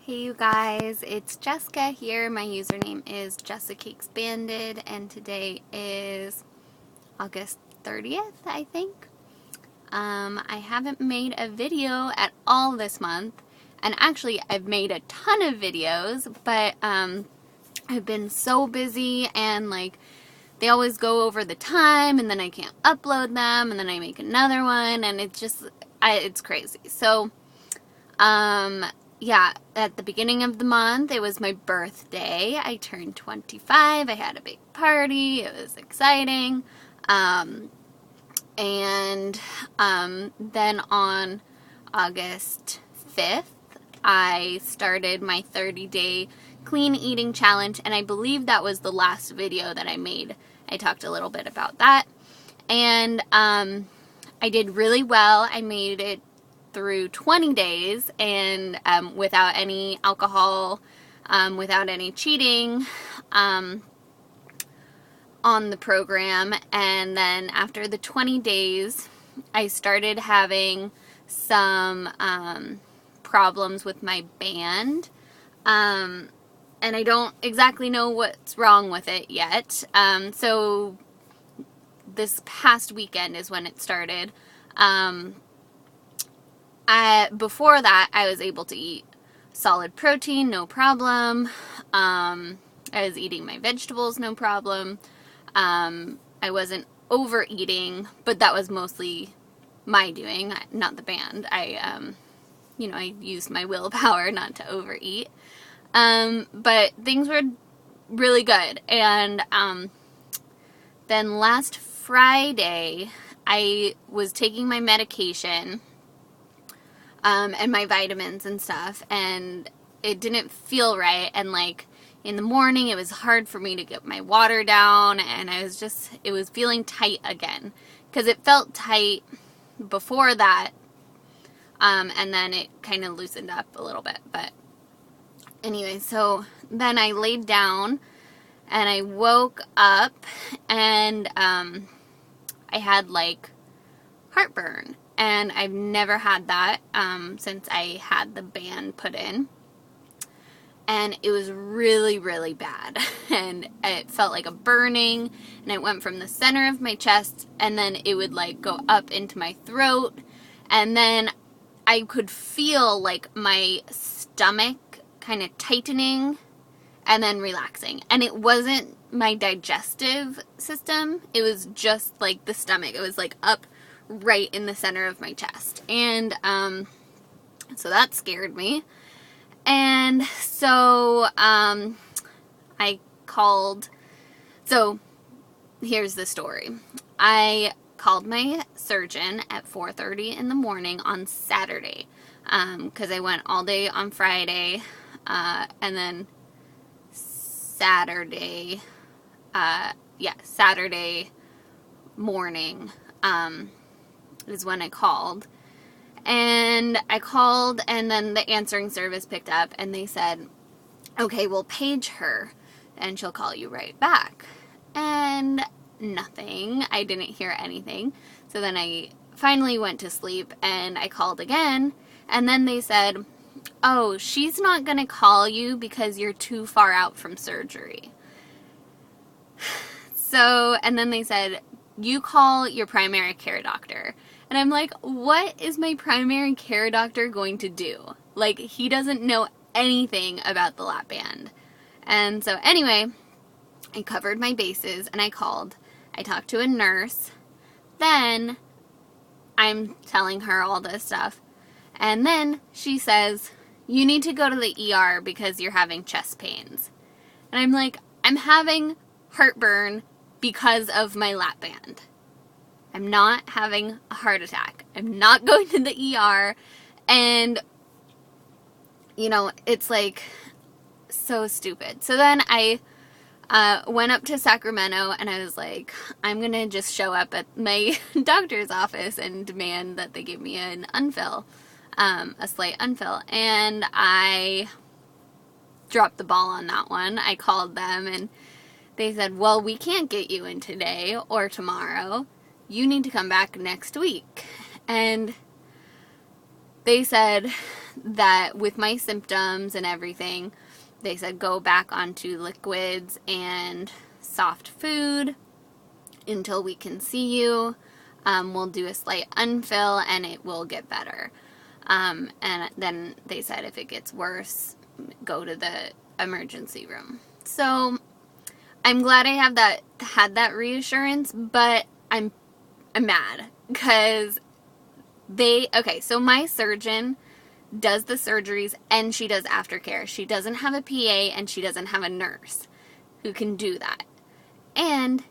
Hey you guys, it's Jessica here. My username is Jessica Expanded and today is August 30th, I think. I haven't made a video at all this month, and actually I've made a ton of videos, but I've been so busy and they always go over the time and then I can't upload them and then I make another one and it's crazy. So yeah, at the beginning of the month, it was my birthday. I turned 25. I had a big party. It was exciting. And then on August 5th, I started my 30-day clean eating challenge, and I believe that was the last video that I made. I talked a little bit about that. And I did really well. I made it through 20 days and without any alcohol, without any cheating on the program. And then after the 20 days, I started having some problems with my band. And I don't exactly know what's wrong with it yet. So this past weekend is when it started. Before that, I was able to eat solid protein, no problem. I was eating my vegetables, no problem. I wasn't overeating, but that was mostly my doing, not the band. I used my willpower not to overeat. But things were really good. And then last Friday, I was taking my medication and my vitamins and stuff, and it didn't feel right, and in the morning it was hard for me to get my water down, and it was feeling tight again, because it felt tight before that, and then it kind of loosened up a little bit, but anyway, so then I laid down, and I woke up, and I had heartburn. And I've never had that since I had the band put in. And it was really, really bad. And it felt like a burning. And it went from the center of my chest. And then it would go up into my throat. And then I could feel my stomach kind of tightening and then relaxing. And it wasn't my digestive system. It was just the stomach. It was up right in the center of my chest. And so that scared me. And so I called. So here's the story. I called my surgeon at 4:30 in the morning on Saturday, because I went all day on Friday, and then Saturday morning is when I called. And I called, and then the answering service picked up, and they said, okay, we'll page her, and she'll call you right back. And nothing. I didn't hear anything. So then I finally went to sleep, and I called again, and then they said, oh, she's not going to call you because you're too far out from surgery. So, and then they said, you call your primary care doctor. And I'm like, what is my primary care doctor going to do? He doesn't know anything about the lap band. And so anyway, I covered my bases and I called. I talked to a nurse. Then I'm telling her all this stuff. And then she says, you need to go to the ER because you're having chest pains. And I'm like, I'm having heartburn because of my lap band. I'm not having a heart attack. I'm not going to the ER. And, it's so stupid. So then I went up to Sacramento and I was like, I'm going to just show up at my doctor's office and demand that they give me an unfill, a slight unfill. And I dropped the ball on that one. I called them and they said, well, we can't get you in today or tomorrow. You need to come back next week. And they said that with my symptoms and everything, they said go back onto liquids and soft food until we can see you. We'll do a slight unfill and it will get better. And then they said if it gets worse, go to the emergency room. So I'm glad I had that reassurance, but I'm mad because so my surgeon does the surgeries and she does aftercare. She doesn't have a PA and she doesn't have a nurse who can do that. And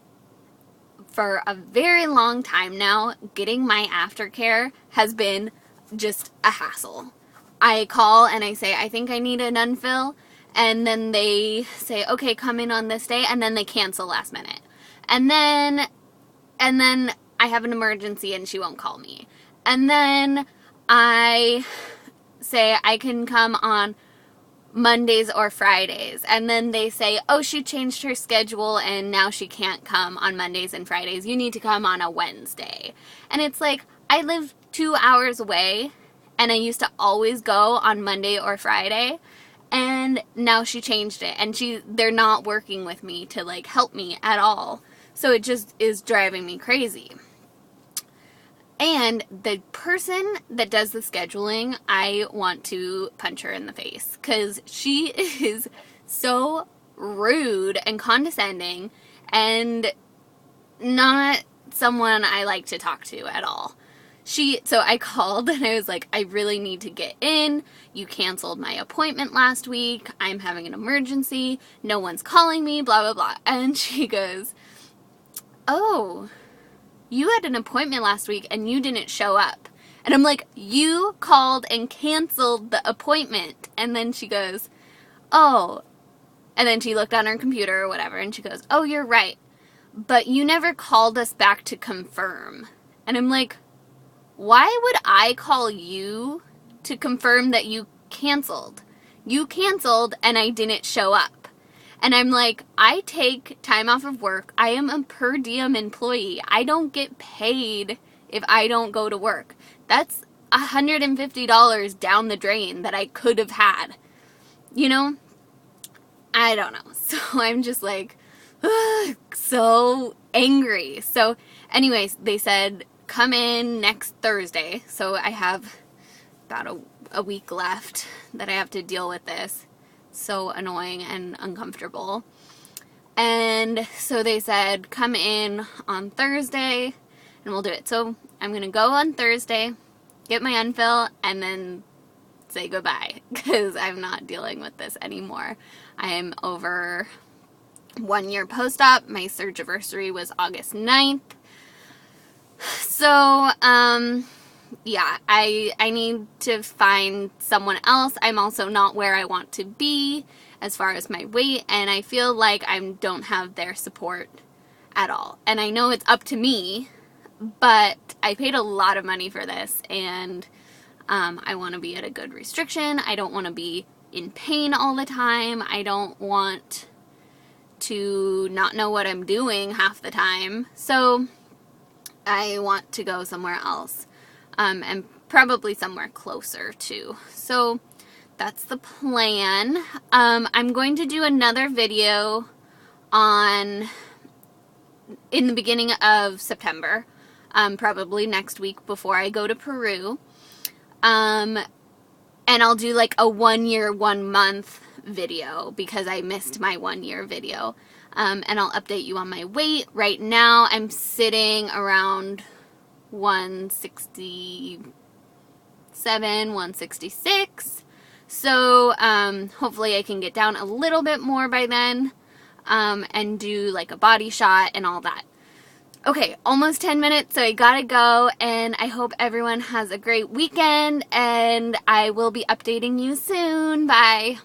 for a very long time now, getting my aftercare has been just a hassle. I call and I say, I think I need an unfill, and then they say, okay, come in on this day, and then they cancel last minute. And then I have an emergency and she won't call me. And then I say I can come on Mondays or Fridays. And then they say, oh, she changed her schedule and now she can't come on Mondays and Fridays. You need to come on a Wednesday. And it's like, I live 2 hours away and I used to always go on Monday or Friday. And now she changed it and they're not working with me to like help me at all. So it just is driving me crazy. And the person that does the scheduling, I want to punch her in the face because she is so rude and condescending and not someone I like to talk to at all. So I called and I was like, I really need to get in. You canceled my appointment last week. I'm having an emergency. No one's calling me, blah, blah, blah. And she goes, oh, you had an appointment last week and you didn't show up. And I'm like, you called and canceled the appointment. And then she goes, oh. And then she looked on her computer or whatever and she goes, oh, you're right. But you never called us back to confirm. And I'm like, why would I call you to confirm that you canceled? You canceled and I didn't show up. And I'm like, I take time off of work. I am a per diem employee. I don't get paid if I don't go to work. That's $150 down the drain that I could have had. You know? I don't know. So I'm just like, so angry. So anyways, they said, come in next Thursday. So I have about a week left that I have to deal with this. So annoying and uncomfortable. And so they said, come in on Thursday and we'll do it. So I'm going to go on Thursday, get my unfill, and then say goodbye because I'm not dealing with this anymore. I am over 1 year post-op. My surgiversary was August 9th. So, yeah, I need to find someone else. I'm also not where I want to be as far as my weight, and I feel like I don't have their support at all. And I know it's up to me, but I paid a lot of money for this, and I want to be at a good restriction. I don't want to be in pain all the time. I don't want to not know what I'm doing half the time. So I want to go somewhere else. And probably somewhere closer too. So that's the plan. I'm going to do another video in the beginning of September, probably next week before I go to Peru. And I'll do like a 1 year, 1 month video because I missed my 1 year video. And I'll update you on my weight. Right now I'm sitting around 167, 166. So hopefully I can get down a little bit more by then and do like a body shot and all that. Okay, almost 10 minutes, so I gotta go, and I hope everyone has a great weekend, and I will be updating you soon. Bye.